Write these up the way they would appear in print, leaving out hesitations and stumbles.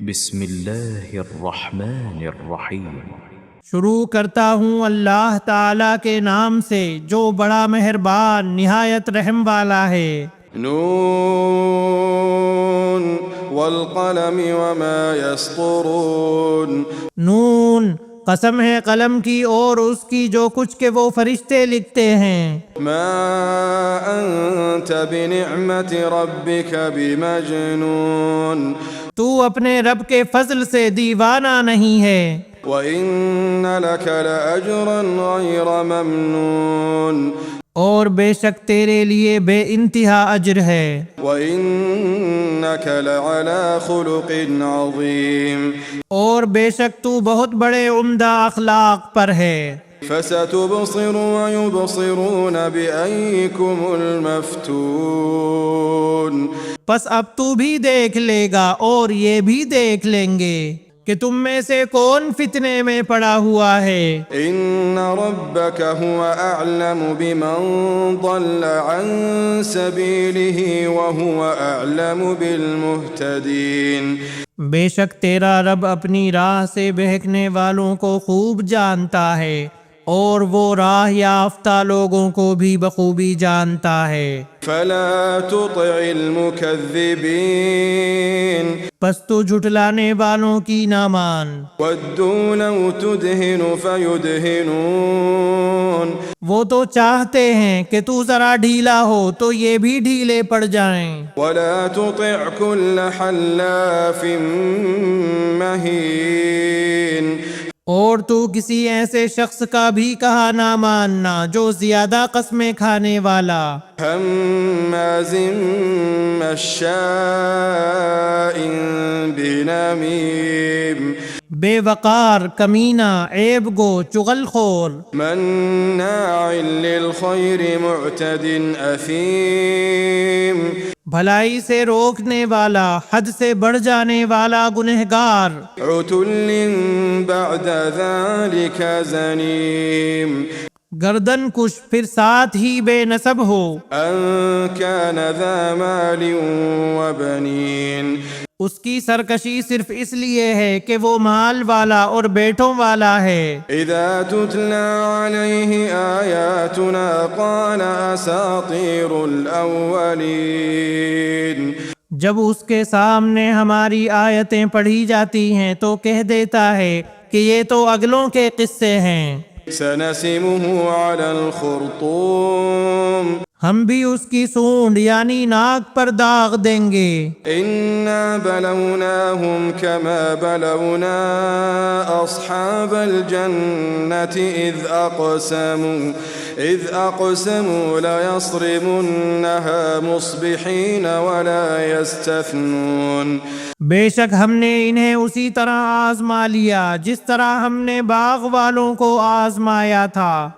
بسم اللہ الرحمن الرحیم۔ شروع کرتا ہوں اللہ تعالیٰ کے نام سے جو بڑا مہربان نہایت رحم والا ہے۔ نون والقلم وما يسطرون۔ نون، قسم ہے قلم کی اور اس کی جو کچھ کہ وہ فرشتے لکھتے ہیں۔ ما انت بنعمت ربك بمجنون۔ تو اپنے رب کے فضل سے دیوانہ نہیں ہے۔ وَإِنَّ لَكَ لَأَجْرًا غَيْرَ مَمْنُونٍ۔ اور بے شک تیرے لیے بے انتہا اجر ہے۔ وَإِنَّكَ لَعَلَى خُلُقٍ عَظِيمٍ۔ اور بے شک تو بہت بڑے عمدہ اخلاق پر ہے۔ فَسَتُبْصِرُ وَيُبْصِرُونَ بِأَيِّكُمُ الْمَفْتُونُ۔ پس اب تو بھی دیکھ لے گا اور یہ بھی دیکھ لیں گے کہ تم میں سے کون فتنے میں پڑا ہوا ہے۔ ان ربک هو اعلم بمن ضل عن سبیلہ وهو اعلم بالمہتدین۔ بے شک تیرا رب اپنی راہ سے بہکنے والوں کو خوب جانتا ہے اور وہ راہ یافتہ لوگوں کو بھی بخوبی جانتا ہے۔ فلا تطع المکذبین۔ پس تو جھٹلانے والوں کی نہ مان۔ ودوا لو تدہن فیدہنون۔ وہ تو چاہتے ہیں کہ تو ذرا ڈھیلا ہو تو یہ بھی ڈھیلے پڑ جائیں۔ ولا تطع كل حلاف مہین۔ اور تو کسی ایسے شخص کا بھی کہا نہ ماننا جو زیادہ قسمیں کھانے والا، ہماز مشاء بنمیم۔ بے وقار، کمینہ، عیب گو، چغل خور، مناع للخیر معتد اثیم۔ بھلائی سے روکنے والا، حد سے بڑھ جانے والا گنہگار، عتل بعد ذلك زنیم۔ گردن کش پھر ساتھ ہی بے نسب ہو، ان كان ذا مال وبنین۔ اس کی سرکشی صرف اس لیے ہے کہ وہ مال والا اور بیٹوں والا ہے۔ اذا تتلى عليه آیاتنا قال اساطیر الاولین۔ جب اس کے سامنے ہماری آیتیں پڑھی جاتی ہیں تو کہہ دیتا ہے کہ یہ تو اگلوں کے قصے ہیں۔ سنسمه على الخرطوم۔ ہم بھی اس کی سونڈ یعنی ناک پر داغ دیں گے۔ انا بلوناهم كما بلونا اصحاب الجنة اذ اقسموا ليصرمنها مصبحين ولا يستثنون۔ بے شک ہم نے انہیں اسی طرح آزما لیا جس طرح ہم نے باغ والوں کو آزمایا تھا،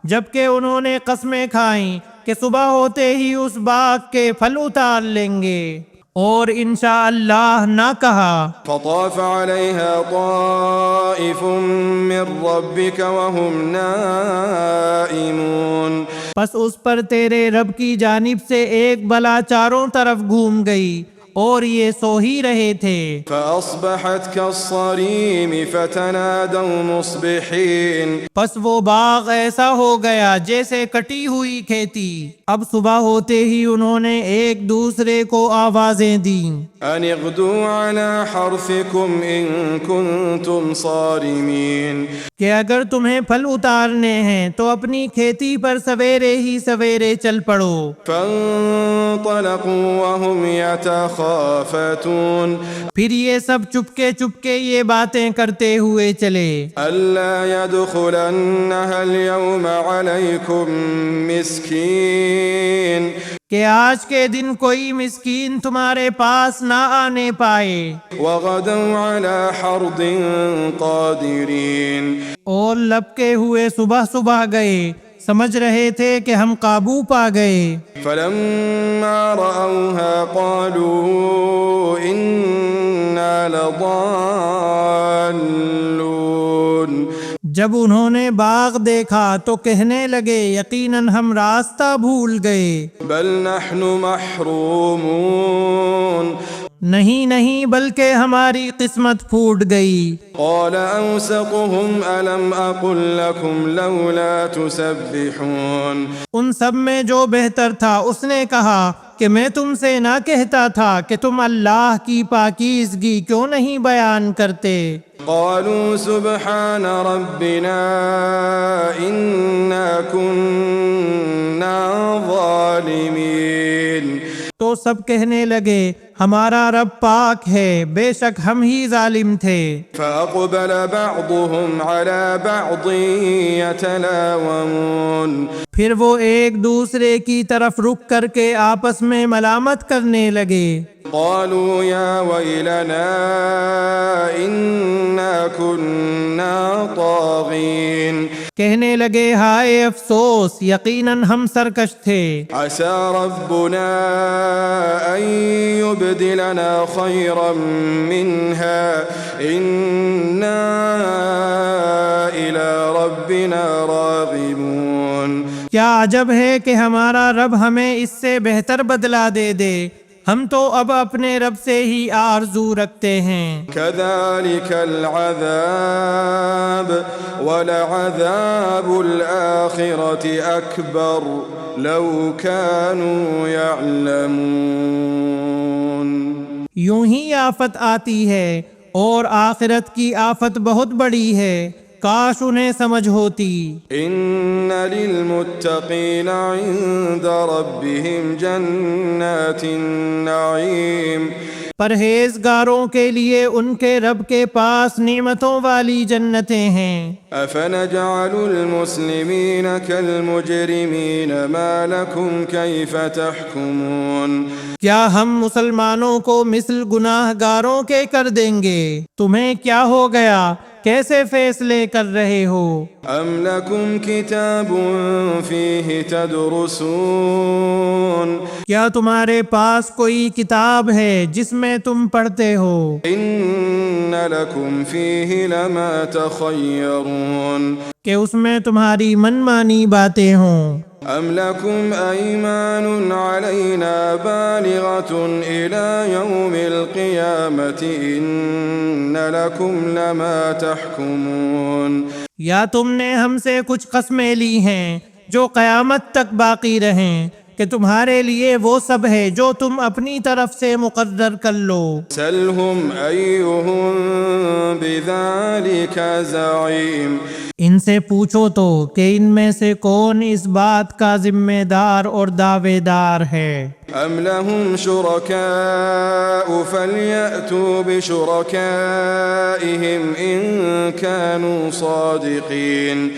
جبکہ انہوں نے قسمیں کھائیں کہ صبح ہوتے ہی اس باغ کے پھل اتار لیں گے اور انشاءاللہ نہ کہا۔ فطاف عليها طائف من ربك وهم نائمون۔ پس اس پر تیرے رب کی جانب سے ایک بلا چاروں طرف گھوم گئی اور یہ سو ہی رہے تھے۔ فأصبحت كالصريم فتنادوا مصبحين۔ پس وہ باغ ایسا ہو گیا جیسے کٹی ہوئی کھیتی، اب صبح ہوتے ہی انہوں نے ایک دوسرے کو آوازیں دیں، ان اغدوا على حرثكم ان كنتم صارمين۔ کہ اگر تمہیں پھل اتارنے ہیں تو اپنی کھیتی پر سویرے ہی سویرے چل پڑو۔ فانطلقوا وهم يتخافتون۔ پھر یہ سب چپکے چپکے یہ باتیں کرتے ہوئے چلے، ألا يدخلنها اليوم عليكم مسكين۔ کہ آج کے دن کوئی مسکین تمہارے پاس نہ آنے پائے، وغدوا على حرد قادرين۔ اور لپکے ہوئے صبح صبح گئے، سمجھ رہے تھے کہ ہم قابو پا گئے۔ فلما رأوها قالوا إنا لضالون۔ جب انہوں نے باغ دیکھا تو کہنے لگے یقیناً ہم راستہ بھول گئے، بل نحن محرومون، نہیں نہیں، بلکہ ہماری قسمت پھوٹ گئی۔ قال أوسطهم ألم أقل لكم لولا تسبحون ان سب میں جو بہتر تھا اس نے کہا کہ میں تم سے نہ کہتا تھا کہ تم اللہ کی پاکیزگی کیوں نہیں بیان کرتے؟ قالوا سبحان ربنا إنا كنا ظالمين تو سب کہنے لگے ہمارا رب پاک ہے، بے شک ہم ہی ظالم تھے۔ فأقبل بعضهم على بعض يتلاومون پھر وہ ایک دوسرے کی طرف رک کر کے آپس میں ملامت کرنے لگے۔ قالوا يا ويلنا إنا كنا طاغين کہنے لگے ہائے افسوس، یقیناً ہم سرکش تھے۔ عسى ربنا أن يبدلنا خيرا منها إنا إلى ربنا راغبون کیا عجب ہے کہ ہمارا رب ہمیں اس سے بہتر بدلہ دے دے، ہم تو اب اپنے رب سے ہی آرزو رکھتے ہیں۔ كذلك العذاب ولعذاب الآخرة أكبر لو كانوا يعلمون یوں ہی آفت آتی ہے اور آخرت کی آفت بہت بڑی ہے، کاش انہیں سمجھ ہوتی۔ إن للمتقين عند ربهم جنات النعيم پرہیزگاروں کے لیے ان کے رب کے پاس نعمتوں والی جنتیں ہیں۔ أفنجعل المسلمين كالمجرمين ما لكم كيف تحكمون کیا ہم مسلمانوں کو مثل گناہ گاروں کے کر دیں گے؟ تمہیں کیا ہو گیا؟ کیسے فیصلے کر رہے ہو؟ أم لكم كتاب فيه تدرسون کیا تمہارے پاس کوئی کتاب ہے جس میں تم پڑھتے ہو؟ إن لكم فيه لما تخيرون کہ اس میں تمہاری من مانی باتیں ہوں؟ أم لكم أيمان علينا بالغة إلى يوم القيامة إن لكم لما تحكمون یا تم نے ہم سے کچھ قسمیں لی ہیں جو قیامت تک باقی رہیں کہ تمہارے لیے وہ سب ہے جو تم اپنی طرف سے مقرر کر لو۔ سلهم أيهم بذلك زعيم ان سے پوچھو تو کہ ان میں سے کون اس بات کا ذمہ دار اور دعوے دار ہے؟ أم لهم شركاء فليأتوا بشركائهم إن كانوا صادقين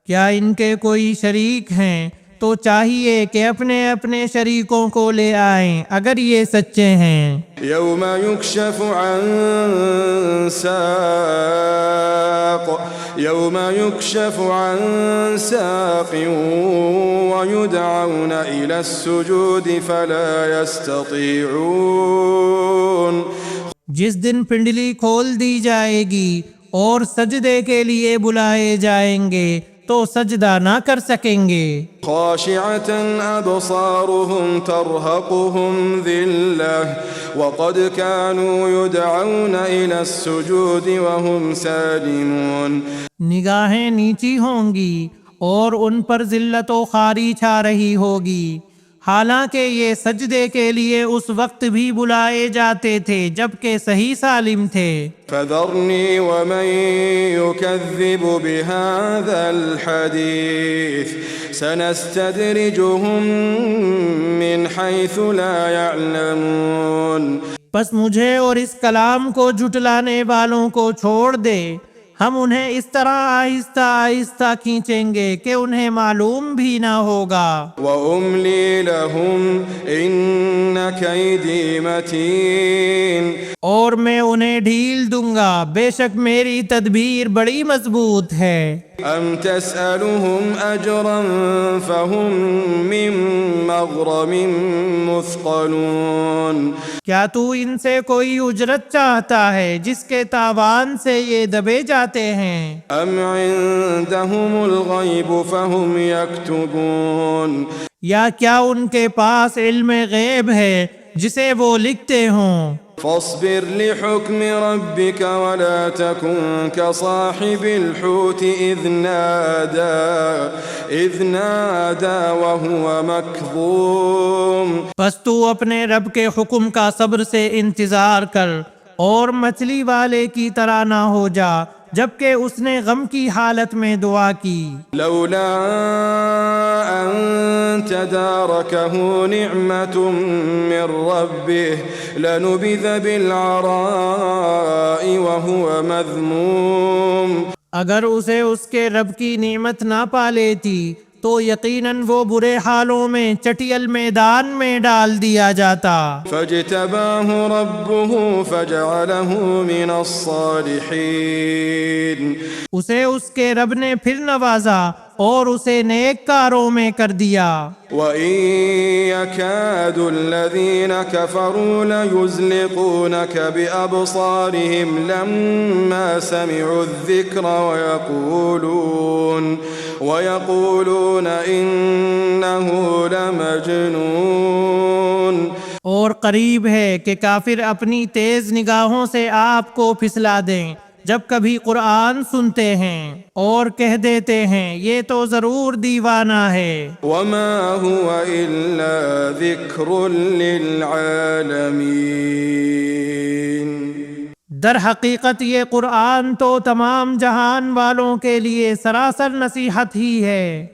کیا ان کے کوئی شریک ہیں؟ تو چاہیے کہ اپنے اپنے شریکوں کو لے آئیں اگر یہ سچے ہیں۔ يوم يكشف عن ساق ويدعون إلى السجود فلا يستطيعون جس دن پنڈلی کھول دی جائے گی اور سجدے کے لیے بلائے جائیں گے تو سجدہ نہ کر سکیں گے۔ خاشعة أبصارهم ترهقهم ذلة وقد كانوا يدعون إلى السجود وهم سالمون نگاہیں نیچی ہوں گی اور ان پر ذلت و خواری چھا رہی ہوگی، حالانکہ یہ سجدے کے لیے اس وقت بھی بلائے جاتے تھے جبکہ صحیح سالم تھے۔ فذرني ومن يكذب بهذا الحديث سنستدرجهم من حيث لا يعلمون پس مجھے اور اس کلام کو جھٹلانے والوں کو چھوڑ دے، ہم انہیں اس طرح آہستہ آہستہ کھینچیں گے کہ انہیں معلوم بھی نہ ہوگا۔ وَأُمْلِي لَهُمْ إِنَّ كَيْدِي مَتِينٌ اور میں انہیں ڈھیل دوں گا، بے شک میری تدبیر بڑی مضبوط ہے۔ أَمْ تَسْأَلُهُمْ أَجْرًا فَهُمْ مِنْ مَغْرَمٍ مُثْقَلُونَ کیا تو ان سے کوئی اجرت چاہتا ہے جس کے تاوان سے یہ دبے جاتے ہیں؟ أَمْ عِنْدَهُمُ الْغَيْبُ فَهُمْ يَكْتُبُونَ یا کیا ان کے پاس علم غیب ہے جسے وہ لکھتے ہوں۔ فاصبر لحكم ربك ولا تكن كصاحب الحوت إذ نادى وهو مكظوم۔ بس تو اپنے رب کے حکم کا صبر سے انتظار کر اور مچھلی والے کی طرح نہ ہو جا جبکہ اس نے غم کی حالت میں دعا کی۔ لولا أن تداركه نعمة من ربه لنبذ بالعراء وهو مذموم۔ اگر اسے اس کے رب کی نعمت نہ پا لیتی تو یقیناً وہ برے حالوں میں چٹیل میدان میں ڈال دیا جاتا۔ فاجتباه ربه فجعله من الصالحين۔ اسے اس کے رب نے پھر نوازا اور اسے نیک کاروں میں کر دیا۔ وَإِن يَكَادُ الَّذِينَ كَفَرُوا لَيُزْلِقُونَكَ بِأَبْصَارِهِمْ لَمَّا سَمِعُوا الذِّكْرَ وَيَقُولُونَ إِنَّهُ لَمَجْنُونٌ۔ اور قریب ہے کہ کافر اپنی تیز نگاہوں سے آپ کو پھسلا دیں جب کبھی قرآن سنتے ہیں اور کہہ دیتے ہیں یہ تو ضرور دیوانہ ہے۔ وَمَا هُوَ إِلَّا ذِكْرٌ لِّلْعَالَمِينَ۔ در حقیقت یہ قرآن تو تمام جہان والوں کے لیے سراسر نصیحت ہی ہے۔